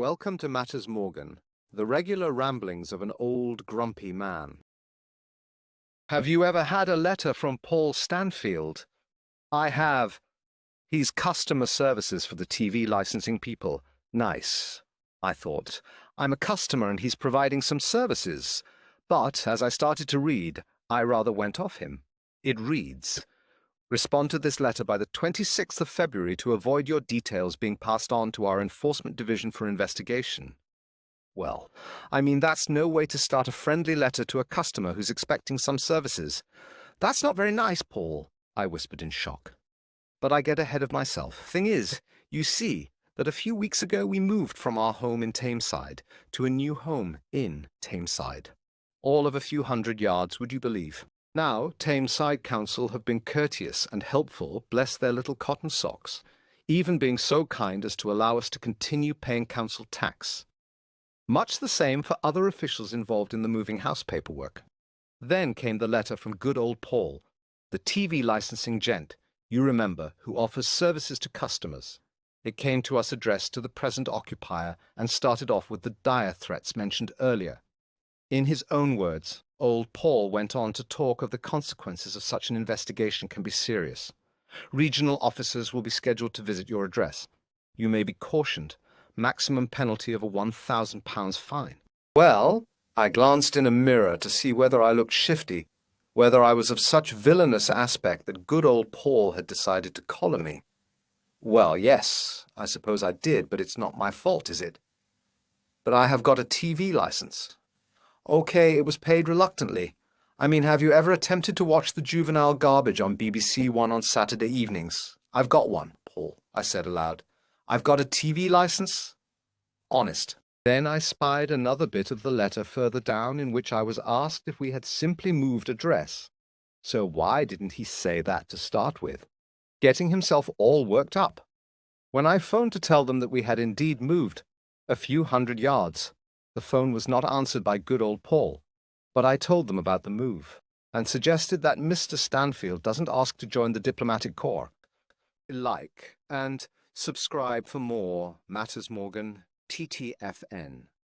Welcome to Matters Morgan, the regular ramblings of an old grumpy man. Have you ever had a letter from Paul Stanfield? I have. He's customer services for the TV licensing people. Nice, I thought. I'm a customer and he's providing some services. But as I started to read, I rather went off him. It reads, "Respond to this letter by the 26th of February to avoid your details being passed on to our Enforcement Division for investigation." Well, I mean, that's no way to start a friendly letter to a customer who's expecting some services. That's not very nice, Paul, I whispered in shock. But I get ahead of myself. Thing is, you see, that a few weeks ago we moved from our home in Tameside to a new home in Tameside. All of a few hundred yards, would you believe? Now, Tameside Council have been courteous and helpful, bless their little cotton socks, even being so kind as to allow us to continue paying council tax. Much the same for other officials involved in the moving house paperwork. Then came the letter from good old Paul, the TV licensing gent, you remember, who offers services to customers. It came to us addressed to the present occupier and started off with the dire threats mentioned earlier. In his own words, old Paul went on to talk of the consequences of such an investigation can be serious. Regional officers will be scheduled to visit your address. You may be cautioned. Maximum penalty of a £1,000 fine. Well, I glanced in a mirror to see whether I looked shifty, whether I was of such villainous aspect that good old Paul had decided to collar me. Well, yes, I suppose I did, but it's not my fault, is it? But I have got a TV license. Okay, it was paid reluctantly. I mean, have you ever attempted to watch the juvenile garbage on BBC One on Saturday evenings? I've got one, Paul, I said aloud. I've got a TV license? Honest. Then I spied another bit of the letter further down in which I was asked if we had simply moved address. So why didn't he say that to start with? Getting himself all worked up. When I phoned to tell them that we had indeed moved a few hundred yards, the phone was not answered by good old Paul, but I told them about the move and suggested that Mr. Stanfield doesn't ask to join the diplomatic corps. Like and subscribe for more Matters Morgan, TTFN.